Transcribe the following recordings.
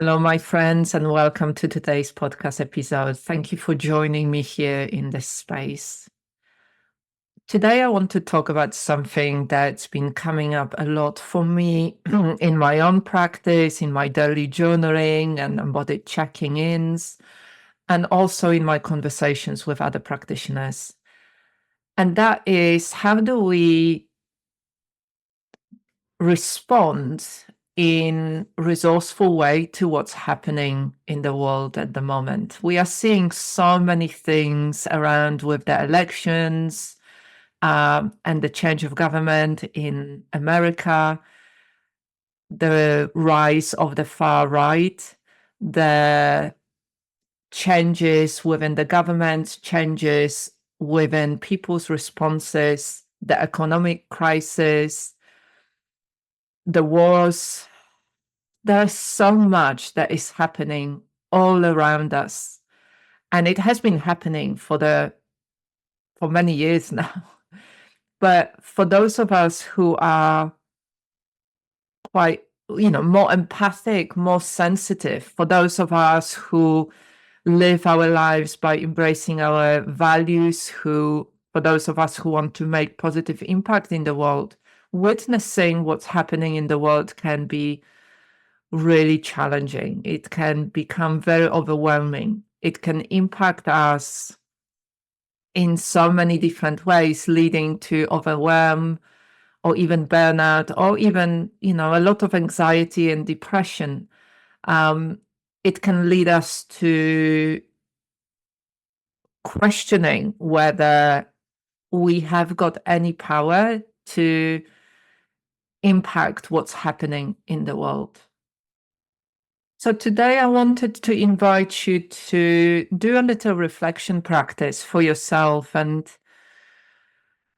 Hello, my friends, and welcome to today's podcast episode. Thank you for joining me here in this space. Today, I want to talk about something that's been coming up a lot for me in my own practice, in my daily journaling and embodied checking ins, and also in my conversations with other practitioners. And that is, how do we respond in resourceful way to what's happening in the world at the moment? We are seeing so many things around with the elections and the change of government in America, the rise of the far right, the changes within the government, changes within people's responses, the economic crisis, the wars. There's so much that is happening all around us. And it has been happening for many years now. But for those of us who are quite, more empathic, more sensitive, for those of us who live our lives by embracing our values, for those of us who want to make positive impact in the world, witnessing what's happening in the world can be really challenging. It can become very overwhelming. It can impact us in so many different ways, leading to overwhelm or even burnout or even, a lot of anxiety and depression. It can lead us to questioning whether we have got any power to impact what's happening in the world. So today I wanted to invite you to do a little reflection practice for yourself and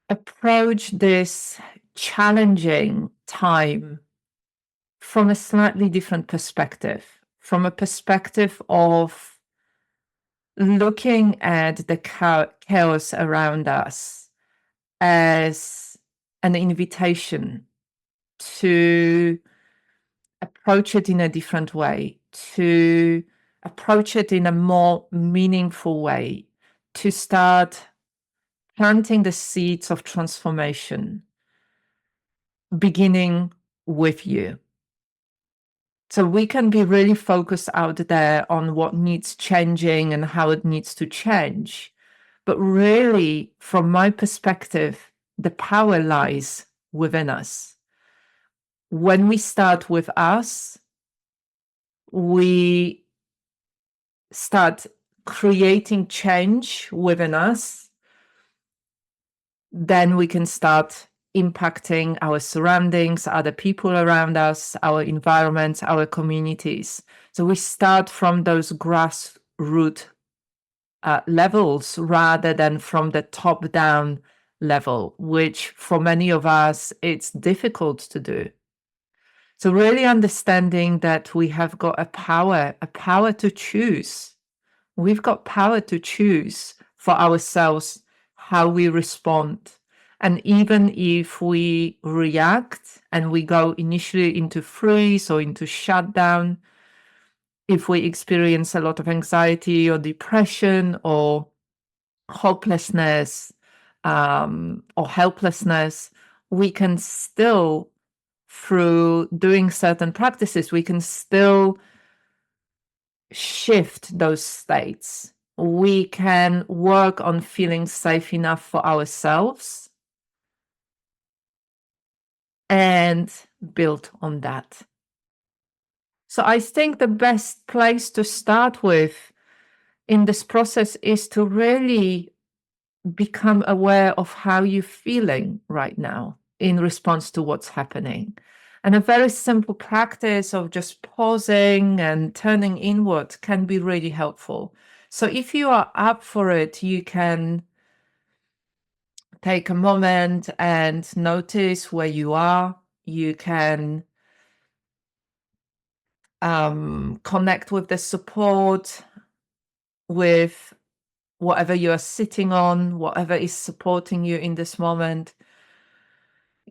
approach this challenging time from a slightly different perspective, from a perspective of looking at the chaos around us as an invitation to approach it in a different way, to approach it in a more meaningful way, to start planting the seeds of transformation, beginning with you. So we can be really focused out there on what needs changing and how it needs to change. But really, from my perspective, the power lies within us. When we start with us, we start creating change within us, then we can start impacting our surroundings, other people around us, our environments, our communities. So we start from those grassroots levels rather than from the top-down level, which for many of us, it's difficult to do. So really understanding that we have got a power to choose. We've got power to choose for ourselves how we respond. And even if we react and we go initially into freeze or into shutdown, if we experience a lot of anxiety or depression or hopelessness or helplessness, we can still, through doing certain practices, we can still shift those states. We can work on feeling safe enough for ourselves and build on that. So I think the best place to start with in this process is to really become aware of how you're feeling right now in response to what's happening. And a very simple practice of just pausing and turning inward can be really helpful. So if you are up for it, you can take a moment and notice where you are. You can connect with the support, with whatever you are sitting on, whatever is supporting you in this moment.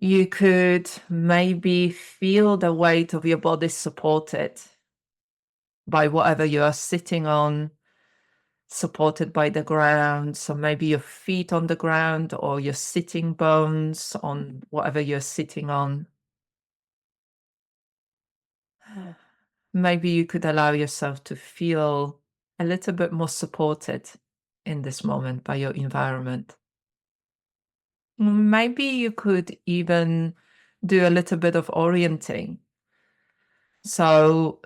You could maybe feel the weight of your body supported. by whatever you are sitting on, supported by the ground. So maybe your feet on the ground or your sitting bones on whatever you're sitting on. Maybe you could allow yourself to feel a little bit more supported in this moment by your environment. Maybe you could even do a little bit of orienting. So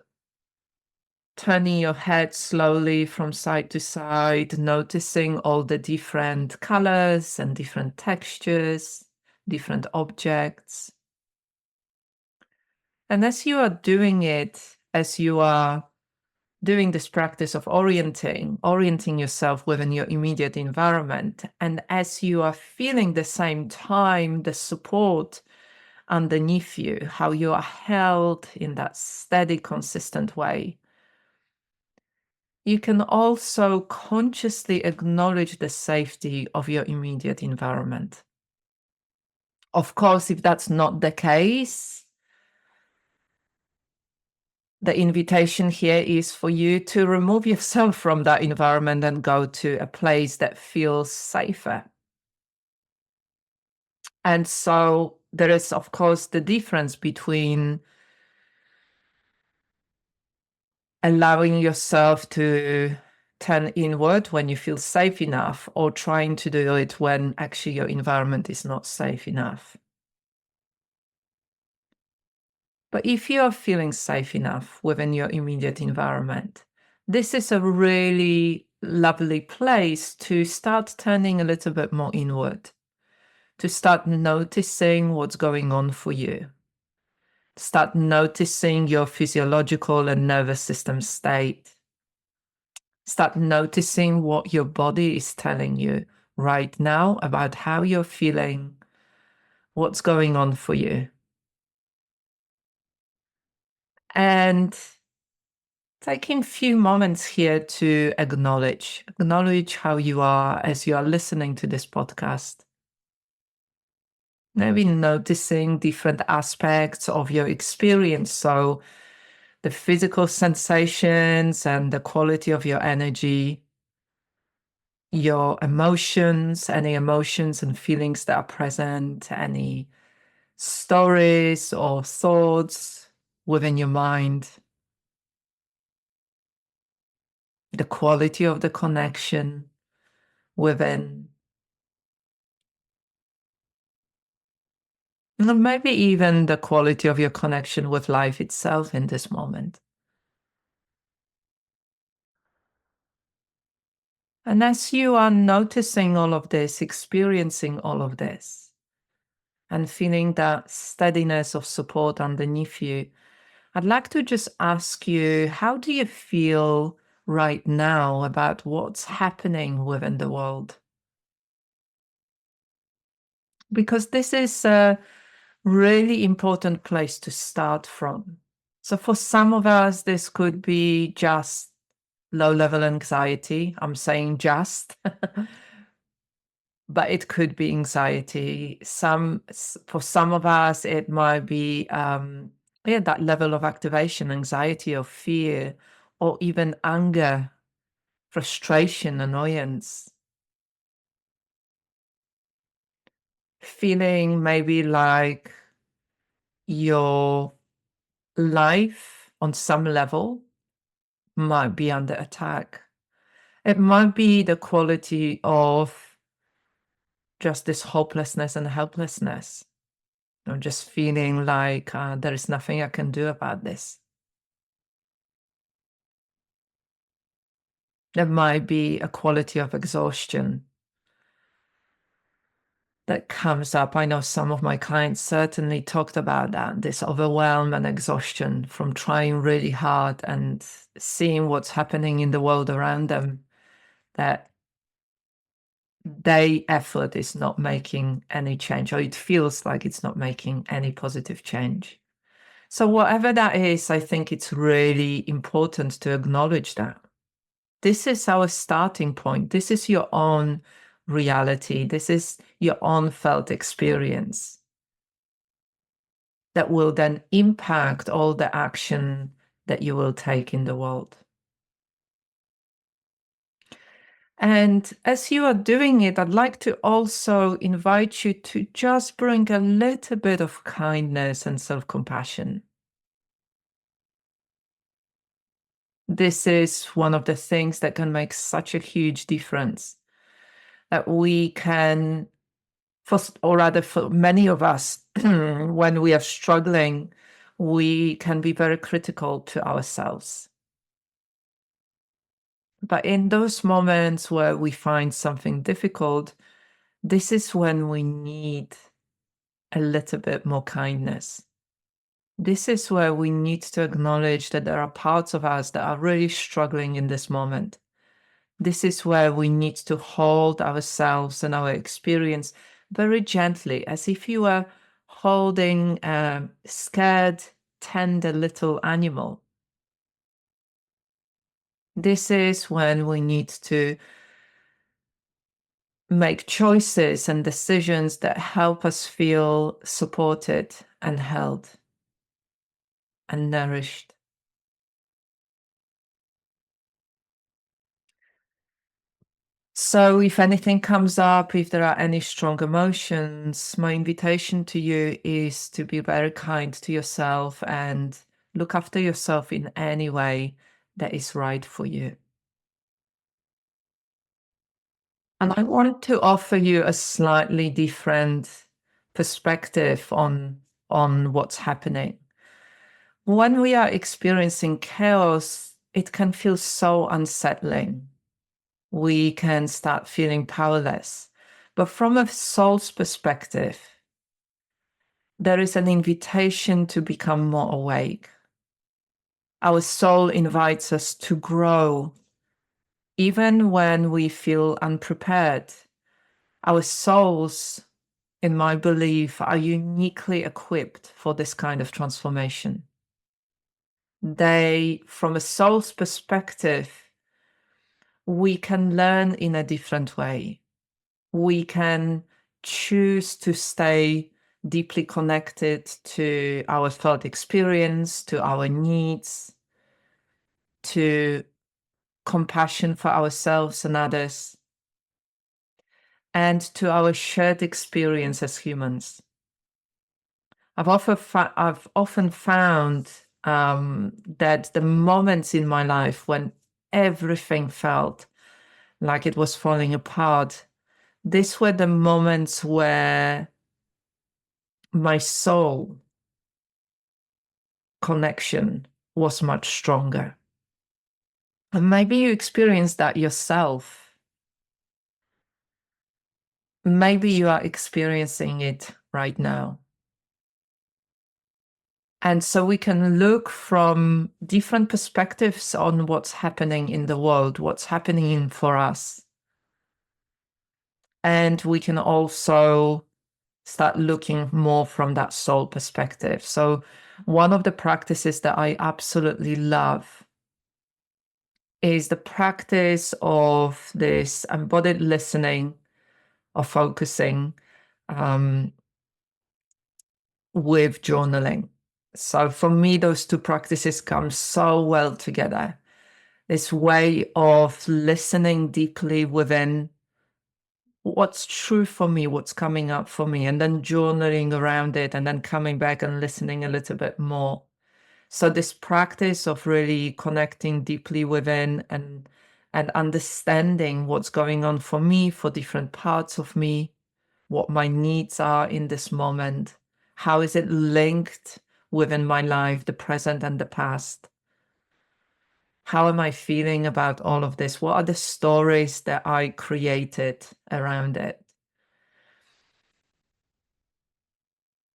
turning your head slowly from side to side, noticing all the different colors and different textures, different objects. And as you are doing it, as you are doing this practice of orienting yourself within your immediate environment, and as you are feeling the same time the support underneath you, how you are held in that steady, consistent way, you can also consciously acknowledge the safety of your immediate environment. Of course, if that's not the case, the invitation here is for you to remove yourself from that environment and go to a place that feels safer. And so there is, of course, the difference between allowing yourself to turn inward when you feel safe enough, or trying to do it when actually your environment is not safe enough. But if you are feeling safe enough within your immediate environment, this is a really lovely place to start turning a little bit more inward, to start noticing what's going on for you. Start noticing your physiological and nervous system state. Start noticing what your body is telling you right now about how you're feeling, what's going on for you. And taking a few moments here to acknowledge how you are as you are listening to this podcast. Maybe noticing different aspects of your experience. So the physical sensations and the quality of your energy, your emotions, any emotions and feelings that are present, any stories or thoughts within your mind, the quality of the connection within, and maybe even the quality of your connection with life itself in this moment. And as you are noticing all of this, experiencing all of this, and feeling that steadiness of support underneath you, I'd like to just ask you, how do you feel right now about what's happening within the world? Because this is a really important place to start from. So for some of us, this could be just low-level anxiety. I'm saying just, but it could be anxiety. For some of us, it might be that level of activation, anxiety or fear, or even anger, frustration, annoyance. Feeling maybe like your life on some level might be under attack. It might be the quality of just this hopelessness and helplessness. I'm just feeling like there is nothing I can do about this. There might be a quality of exhaustion that comes up. I know some of my clients certainly talked about that, this overwhelm and exhaustion from trying really hard and seeing what's happening in the world around them, that their effort is not making any change, or it feels like it's not making any positive change. So whatever that is, I think it's really important to acknowledge that. This is our starting point. This is your own reality. This is your own felt experience that will then impact all the action that you will take in the world. And as you are doing it, I'd like to also invite you to just bring a little bit of kindness and self compassion. This is one of the things that can make such a huge difference, that we can, or rather for many of us, when we are struggling, we can be very critical to ourselves. But in those moments where we find something difficult, this is when we need a little bit more kindness. This is where we need to acknowledge that there are parts of us that are really struggling in this moment. This is where we need to hold ourselves and our experience very gently, as if you were holding a scared, tender little animal. This is when we need to make choices and decisions that help us feel supported and held and nourished. So, if anything comes up, if there are any strong emotions, my invitation to you is to be very kind to yourself and look after yourself in any way that is right for you. And I want to offer you a slightly different perspective on what's happening. When we are experiencing chaos, it can feel so unsettling. We can start feeling powerless. But from a soul's perspective, there is an invitation to become more awake. Our soul invites us to grow, even when we feel unprepared. Our souls, in my belief, are uniquely equipped for this kind of transformation. They, from a soul's perspective, we can learn in a different way. We can choose to stay deeply connected to our felt experience, to our needs, to compassion for ourselves and others, and to our shared experience as humans. I've often found that the moments in my life when everything felt like it was falling apart, these were the moments where my soul connection was much stronger. And maybe you experienced that yourself. Maybe you are experiencing it right now. And so we can look from different perspectives on what's happening in the world, what's happening for us. And we can also start looking more from that soul perspective. So one of the practices that I absolutely love is the practice of this embodied listening or focusing with journaling. So for me, those two practices come so well together. This way of listening deeply within what's true for me, what's coming up for me, and then journaling around it, and then coming back and listening a little bit more. So this practice of really connecting deeply within and understanding what's going on for me, for different parts of me, what my needs are in this moment, how is it linked within my life, the present and the past? How am I feeling about all of this? What are the stories that I created around it?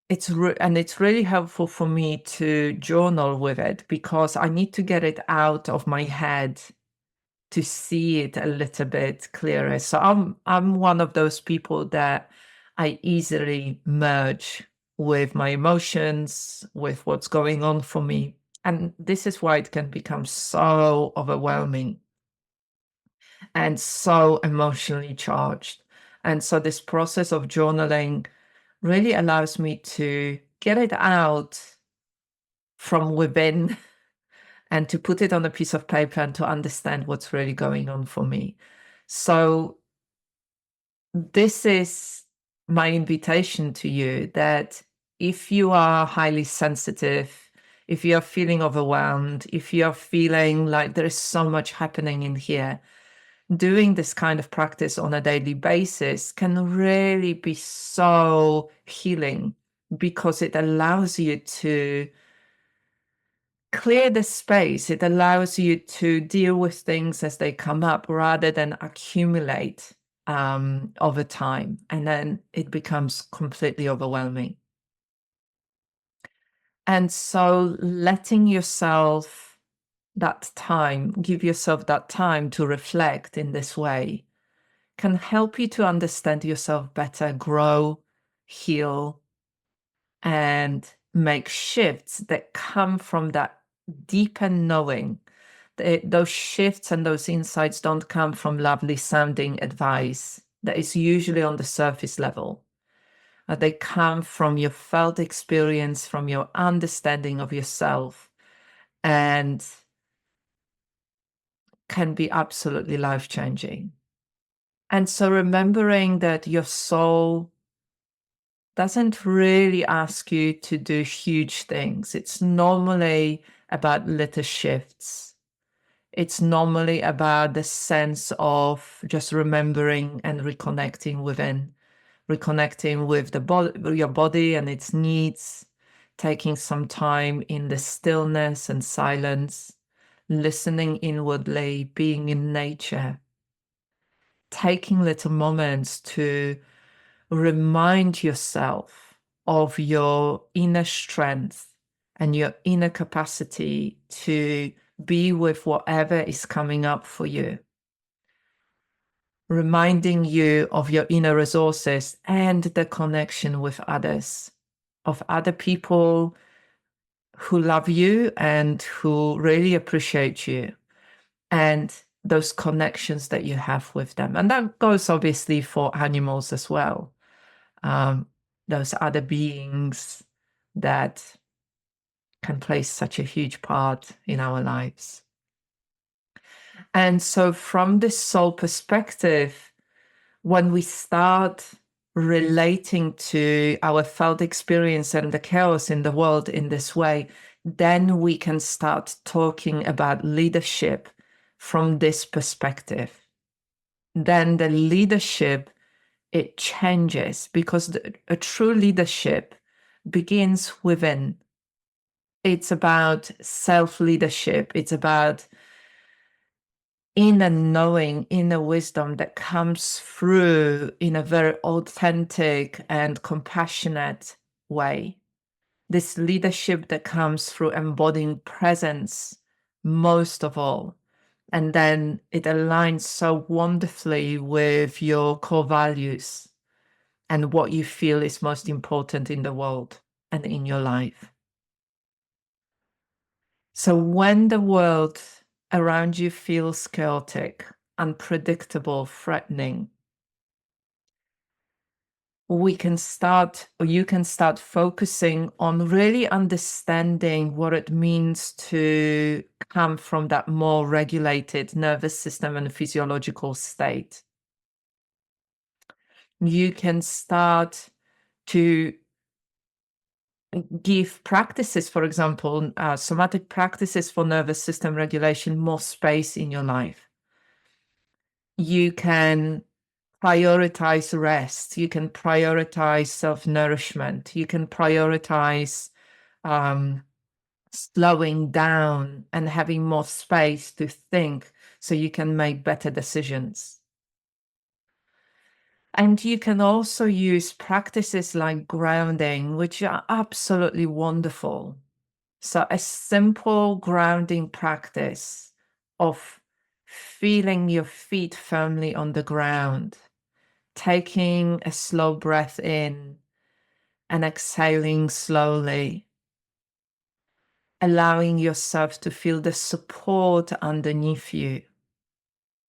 It's really helpful for me to journal with it because I need to get it out of my head to see it a little bit clearer. So I'm one of those people that I easily merge with my emotions, with what's going on for me. And this is why it can become so overwhelming and so emotionally charged. And so this process of journaling really allows me to get it out from within and to put it on a piece of paper and to understand what's really going on for me. So this is my invitation to you, that if you are highly sensitive, if you are feeling overwhelmed, if you are feeling like there is so much happening in here, doing this kind of practice on a daily basis can really be so healing, because it allows you to clear the space. It allows you to deal with things as they come up rather than accumulate over time. And then it becomes completely overwhelming. And so letting yourself that time, give yourself that time to reflect in this way, can help you to understand yourself better, grow, heal, and make shifts that come from that deeper knowing. Those shifts and those insights don't come from lovely sounding advice that is usually on the surface level. They come from your felt experience, from your understanding of yourself, and can be absolutely life-changing. And so remembering that your soul doesn't really ask you to do huge things. It's normally about little shifts. It's normally about the sense of just remembering and reconnecting within, reconnecting with the body, your body and its needs, taking some time in the stillness and silence, listening inwardly, being in nature, taking little moments to remind yourself of your inner strength and your inner capacity to be with whatever is coming up for you. Reminding you of your inner resources and the connection with others, of other people who love you and who really appreciate you, and those connections that you have with them. And that goes obviously for animals as well. Those other beings that can play such a huge part in our lives. And so from this soul perspective, when we start relating to our felt experience and the chaos in the world in this way, then we can start talking about leadership from this perspective. Then the leadership, it changes, because a true leadership begins within. It's about self-leadership. It's about inner knowing, inner wisdom that comes through in a very authentic and compassionate way. This leadership that comes through embodying presence most of all. And then it aligns so wonderfully with your core values and what you feel is most important in the world and in your life. So when the world around you feels chaotic, unpredictable, threatening, you can start focusing on really understanding what it means to come from that more regulated nervous system and physiological state. You can start to give practices, for example, somatic practices for nervous system regulation, more space in your life. You can prioritize rest. You can prioritize self-nourishment. You can prioritize slowing down and having more space to think so you can make better decisions. And you can also use practices like grounding, which are absolutely wonderful. So a simple grounding practice of feeling your feet firmly on the ground, taking a slow breath in and exhaling slowly, allowing yourself to feel the support underneath you,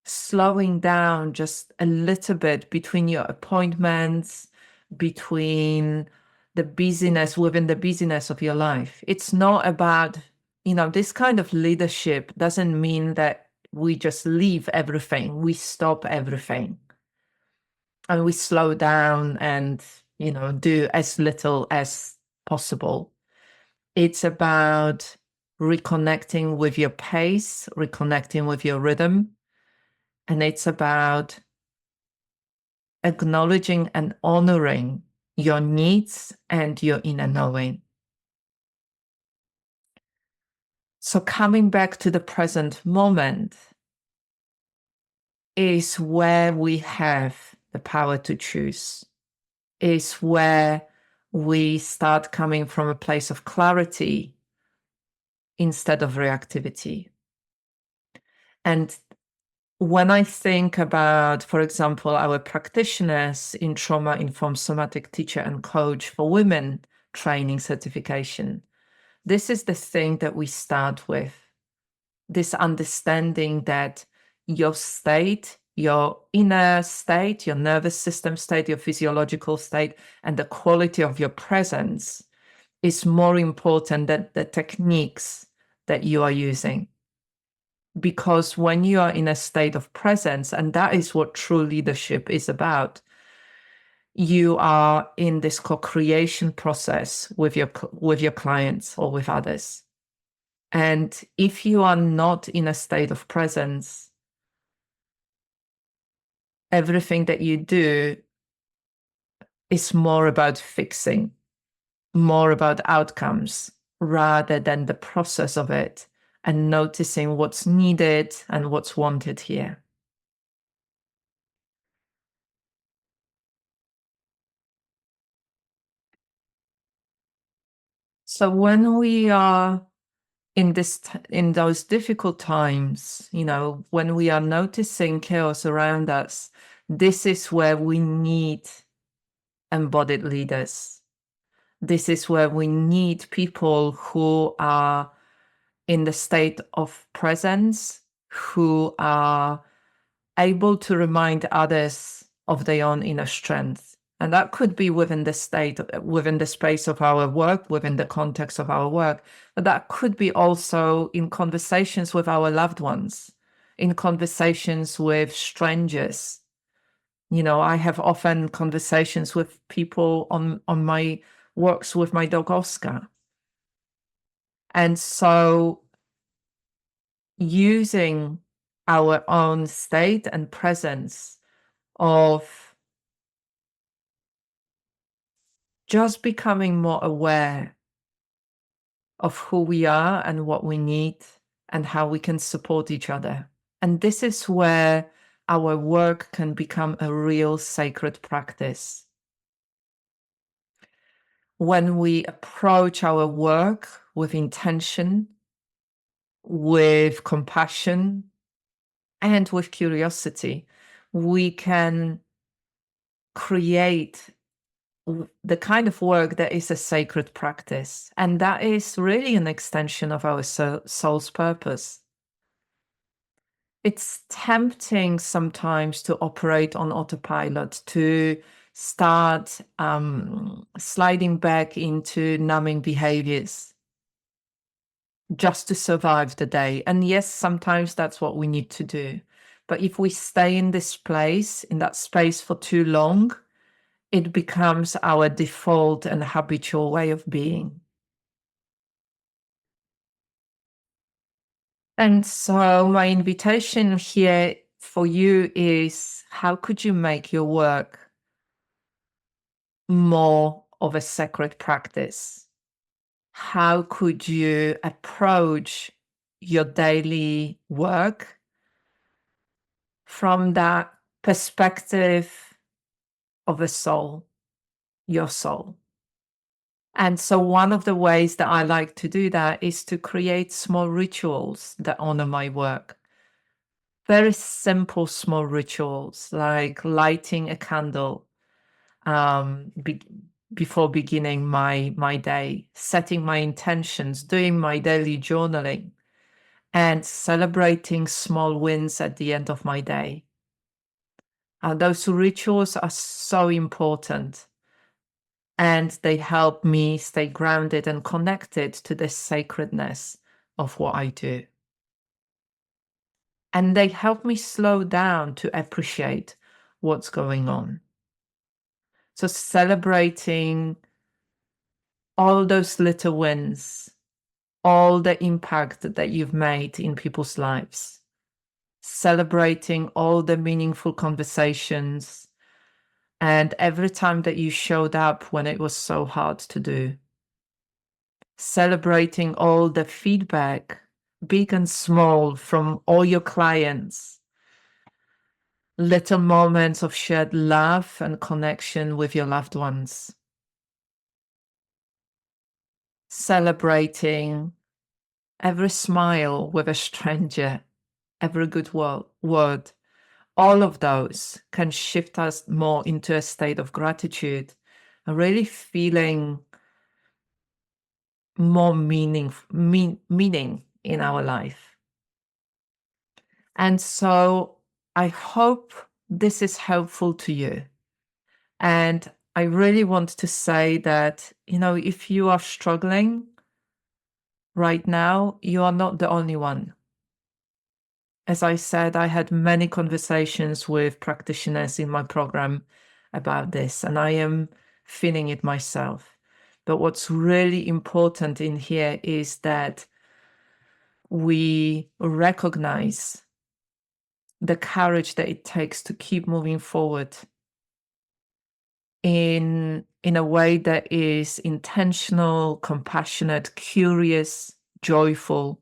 slowing down just a little bit between your appointments, between the busyness, within the busyness of your life. It's not about this kind of leadership doesn't mean that we just leave everything, we stop everything, and we slow down and, do as little as possible. It's about reconnecting with your pace, reconnecting with your rhythm, and it's about acknowledging and honoring your needs and your inner knowing. So coming back to the present moment is where we have the power to choose, is where we start coming from a place of clarity instead of reactivity. And when I think about, for example, our practitioners in trauma-informed somatic teacher and coach for women training certification, this is the thing that we start with. This understanding that your state, your inner state, your nervous system state, your physiological state, and the quality of your presence is more important than the techniques that you are using. Because when you are in a state of presence, and that is what true leadership is about, you are in this co-creation process with your clients or with others. And if you are not in a state of presence, everything that you do is more about fixing, more about outcomes, rather than the process of it and noticing what's needed and what's wanted here. So when we are in those difficult times, when we are noticing chaos around us, this is where we need embodied leaders. This is where we need people who are in the state of presence, who are able to remind others of their own inner strength. And that could be within the space of our work, within the context of our work, but that could be also in conversations with our loved ones, in conversations with strangers. I have often conversations with people on my walks with my dog Oscar. And so using our own state and presence of just becoming more aware of who we are and what we need and how we can support each other. And this is where our work can become a real sacred practice. When we approach our work with intention, with compassion, and with curiosity, we can create the kind of work that is a sacred practice. And that is really an extension of our soul's purpose. It's tempting sometimes to operate on autopilot, to start sliding back into numbing behaviors just to survive the day. And yes, sometimes that's what we need to do. But if we stay in this place, in that space for too long, it becomes our default and habitual way of being. And so my invitation here for you is, how could you make your work more of a sacred practice? How could you approach your daily work from that perspective of a soul, your soul? And so one of the ways that I like to do that is to create small rituals that honor my work. Very simple, small rituals like lighting a candle before beginning my day, setting my intentions, doing my daily journaling, and celebrating small wins at the end of my day. Those rituals are so important. And they help me stay grounded and connected to the sacredness of what I do. And they help me slow down to appreciate what's going on. So celebrating all those little wins, all the impact that you've made in people's lives, celebrating all the meaningful conversations, and every time that you showed up when it was so hard to do, celebrating all the feedback, big and small, from all your clients, little moments of shared love and connection with your loved ones, celebrating every smile with a stranger, every good word. All of those can shift us more into a state of gratitude and really feeling more meaning in our life. And so I hope this is helpful to you. And I really want to say that, if you are struggling right now, you are not the only one. As I said, I had many conversations with practitioners in my program about this, and I am feeling it myself. But what's really important in here is that we recognize the courage that it takes to keep moving forward in a way that is intentional, compassionate, curious, joyful,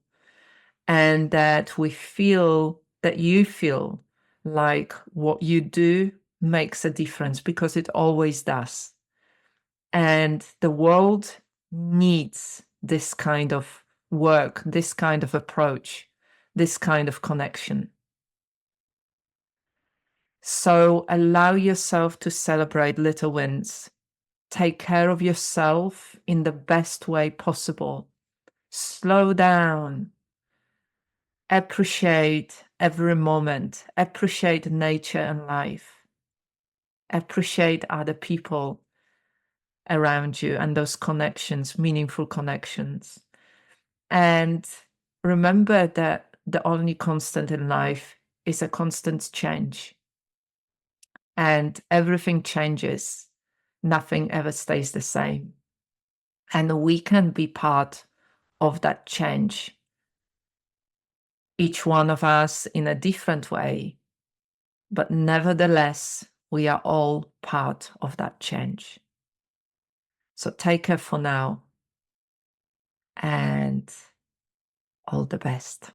and that you feel like what you do makes a difference, because it always does. And the world needs this kind of work, this kind of approach, this kind of connection. So allow yourself to celebrate little wins. Take care of yourself in the best way possible. Slow down. Appreciate every moment. Appreciate nature and life. Appreciate other people around you and those connections, meaningful connections. And remember that the only constant in life is a constant change. And everything changes. Nothing ever stays the same. And we can be part of that change, each one of us in a different way, but nevertheless, we are all part of that change. So take care for now, and all the best.